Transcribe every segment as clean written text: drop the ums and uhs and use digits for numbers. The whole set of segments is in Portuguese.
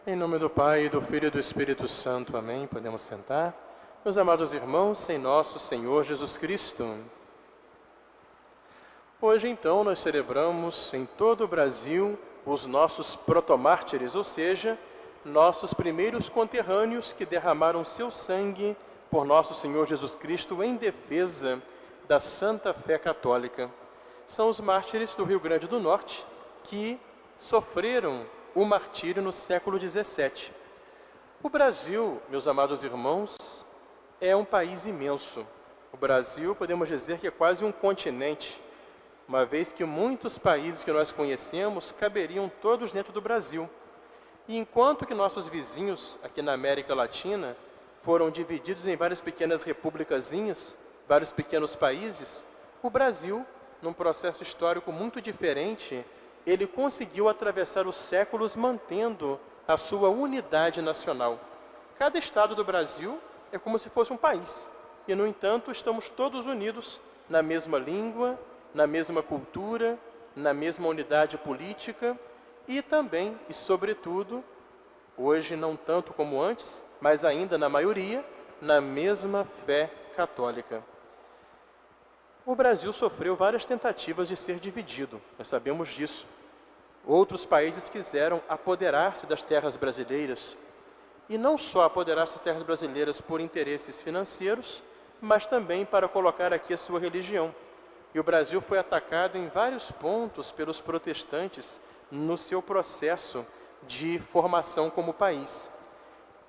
Em nome do Pai, do Filho e do Espírito Santo. Amém. Podemos sentar. Meus amados irmãos, em nosso Senhor Jesus Cristo. Hoje, então, nós celebramos em todo o Brasil os nossos protomártires, ou seja, nossos primeiros conterrâneos que derramaram seu sangue por nosso Senhor Jesus Cristo em defesa da Santa Fé Católica. São os mártires do Rio Grande do Norte que sofreram o martírio no século XVII. O Brasil, meus amados irmãos, é um país imenso. O Brasil, podemos dizer que é quase um continente, uma vez que muitos países que nós conhecemos caberiam todos dentro do Brasil. E enquanto que nossos vizinhos aqui na América Latina foram divididos em várias pequenas repúblicazinhas, vários pequenos países, o Brasil, num processo histórico muito diferente, ele conseguiu atravessar os séculos mantendo a sua unidade nacional. Cada estado do Brasil é como se fosse um país. E, no entanto, estamos todos unidos na mesma língua, na mesma cultura, na mesma unidade política e também, e sobretudo, hoje não tanto como antes, mas ainda na maioria, na mesma fé católica. O Brasil sofreu várias tentativas de ser dividido, nós sabemos disso. Outros países quiseram apoderar-se das terras brasileiras, e não só apoderar-se das terras brasileiras por interesses financeiros, mas também para colocar aqui a sua religião. E o Brasil foi atacado em vários pontos pelos protestantes no seu processo de formação como país.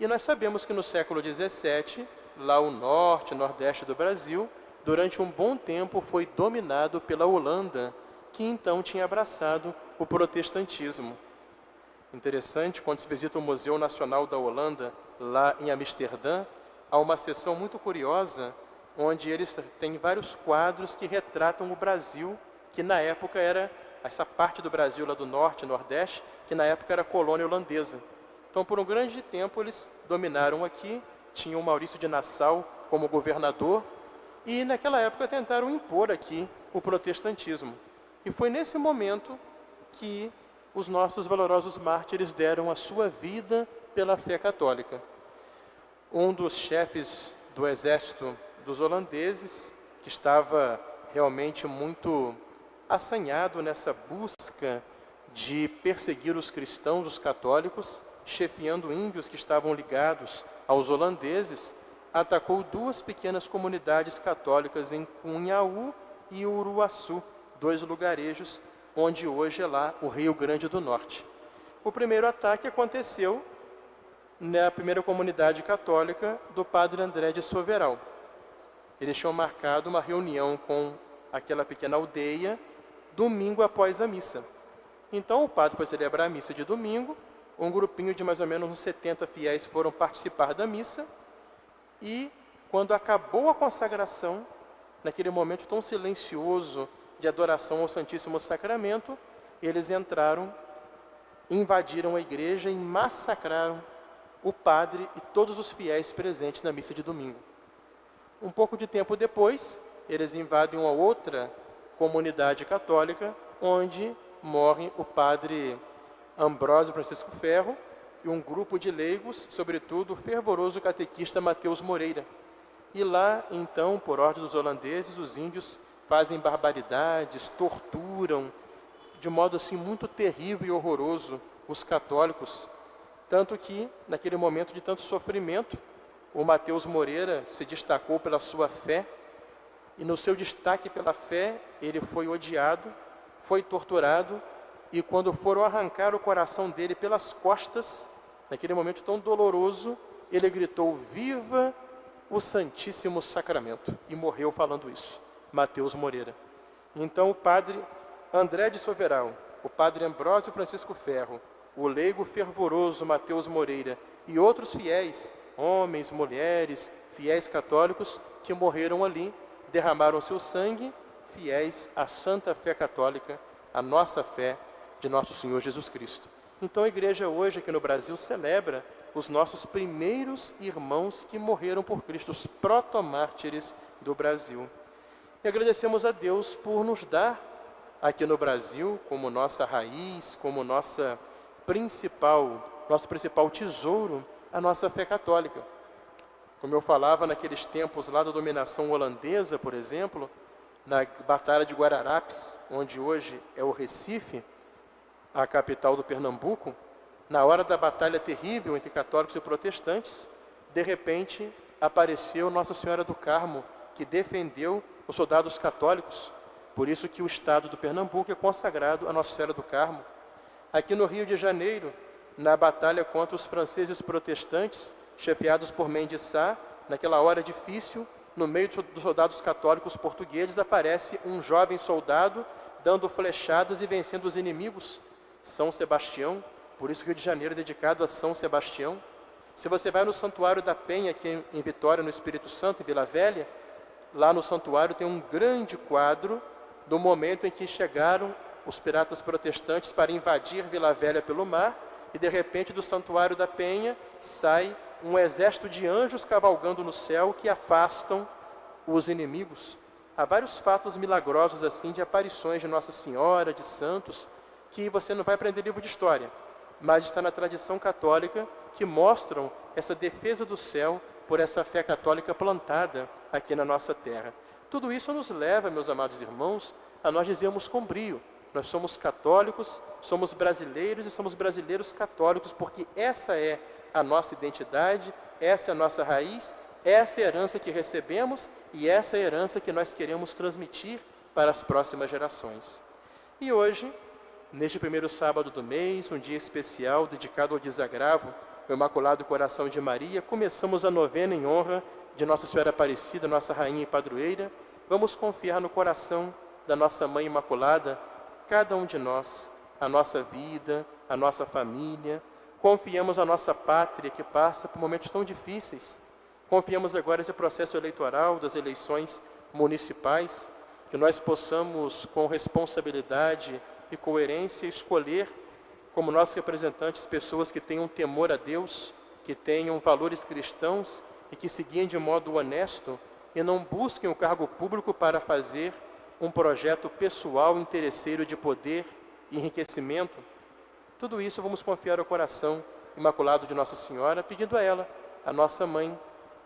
E nós sabemos que no século XVII, lá o norte e nordeste do Brasil, durante um bom tempo foi dominado pela Holanda, que então tinha abraçado o protestantismo. Interessante, quando se visita o Museu Nacional da Holanda, lá em Amsterdã, há uma seção muito curiosa, onde eles têm vários quadros que retratam o Brasil, que na época era essa parte do Brasil lá do norte e nordeste, que na época era colônia holandesa. Então, por um grande tempo, eles dominaram aqui, tinham Maurício de Nassau como governador, e naquela época tentaram impor aqui o protestantismo. E foi nesse momento que os nossos valorosos mártires deram a sua vida pela fé católica. Um dos chefes do exército dos holandeses, que estava realmente muito assanhado nessa busca de perseguir os cristãos, os católicos, chefiando índios que estavam ligados aos holandeses, atacou duas pequenas comunidades católicas em Cunhaú e Uruaçu, dois lugarejos onde hoje é lá o Rio Grande do Norte. O primeiro ataque aconteceu na primeira comunidade católica do padre André de Soveral. Eles tinham marcado uma reunião com aquela pequena aldeia domingo após a missa. Então o padre foi celebrar a missa de domingo, um grupinho de mais ou menos uns 70 fiéis foram participar da missa, e quando acabou a consagração, naquele momento tão silencioso de adoração ao Santíssimo Sacramento, eles entraram, invadiram a igreja e massacraram o padre e todos os fiéis presentes na missa de domingo. Um pouco de tempo depois, eles invadem uma outra comunidade católica, onde morre o padre Ambrósio Francisco Ferro e um grupo de leigos, sobretudo o fervoroso catequista Mateus Moreira. E lá, então, por ordem dos holandeses, os índios fazem barbaridades, torturam, de modo assim muito terrível e horroroso, os católicos. Tanto que, naquele momento de tanto sofrimento, o Mateus Moreira se destacou pela sua fé, e no seu destaque pela fé, ele foi odiado, foi torturado, e quando foram arrancar o coração dele pelas costas, naquele momento tão doloroso, ele gritou: "Viva o Santíssimo Sacramento!" e morreu falando isso, Mateus Moreira. Então o padre André de Soveral, o padre Ambrósio Francisco Ferro, o leigo fervoroso Mateus Moreira e outros fiéis, homens, mulheres, fiéis católicos, que morreram ali, derramaram seu sangue, fiéis à Santa Fé Católica, a nossa fé de nosso Senhor Jesus Cristo. Então a igreja hoje aqui no Brasil celebra os nossos primeiros irmãos que morreram por Cristo, os protomártires do Brasil. E agradecemos a Deus por nos dar aqui no Brasil, como nossa raiz, como nossa nosso principal tesouro, a nossa fé católica. Como eu falava naqueles tempos lá da dominação holandesa, por exemplo, na Batalha de Guararapes, onde hoje é o Recife, a capital do Pernambuco, na hora da batalha terrível entre católicos e protestantes, de repente apareceu Nossa Senhora do Carmo, que defendeu os soldados católicos. Por isso que o estado do Pernambuco é consagrado a Nossa Senhora do Carmo. Aqui no Rio de Janeiro, na batalha contra os franceses protestantes, chefiados por Mendes Sá, naquela hora difícil, no meio dos soldados católicos portugueses, aparece um jovem soldado dando flechadas e vencendo os inimigos, São Sebastião. Por isso que o Rio de Janeiro é dedicado a São Sebastião. Se você vai no Santuário da Penha, aqui em Vitória, no Espírito Santo, em Vila Velha, lá no santuário tem um grande quadro do momento em que chegaram os piratas protestantes para invadir Vila Velha pelo mar, e de repente do Santuário da Penha sai um exército de anjos cavalgando no céu que afastam os inimigos. Há vários fatos milagrosos assim, de aparições de Nossa Senhora, de santos, que você não vai aprender livro de história, mas está na tradição católica, que mostram essa defesa do céu por essa fé católica plantada aqui na nossa terra. Tudo isso nos leva, meus amados irmãos, a nós dizermos com brio: nós somos católicos, somos brasileiros e somos brasileiros católicos, porque essa é a nossa identidade, essa é a nossa raiz, essa é a herança que recebemos e essa é a herança que nós queremos transmitir para as próximas gerações. E hoje, neste primeiro sábado do mês, um dia especial dedicado ao desagravo, o Imaculado Coração de Maria, começamos a novena em honra de Nossa Senhora Aparecida, nossa rainha e padroeira. Vamos confiar no coração da nossa Mãe Imaculada, cada um de nós, a nossa vida, a nossa família. Confiamos a nossa pátria, que passa por momentos tão difíceis. Confiamos agora esse processo eleitoral das eleições municipais, que nós possamos, com responsabilidade e coerência, escolher como nossos representantes pessoas que tenham temor a Deus, que tenham valores cristãos e que se guiem de modo honesto e não busquem o cargo público para fazer um projeto pessoal interesseiro de poder e enriquecimento. Tudo isso vamos confiar ao coração imaculado de Nossa Senhora, pedindo a ela, a nossa mãe,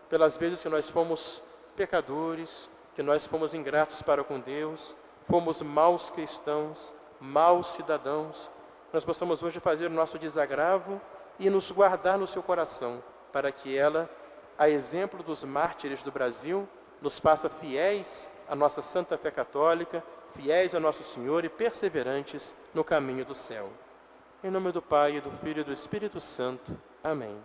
pelas vezes que nós fomos pecadores, que nós fomos ingratos para com Deus, fomos maus cristãos, maus cidadãos, nós possamos hoje fazer o nosso desagravo e nos guardar no seu coração, para que ela, a exemplo dos mártires do Brasil, nos faça fiéis à nossa santa fé católica, fiéis a Nosso Senhor e perseverantes no caminho do céu. Em nome do Pai, do Filho e do Espírito Santo. Amém.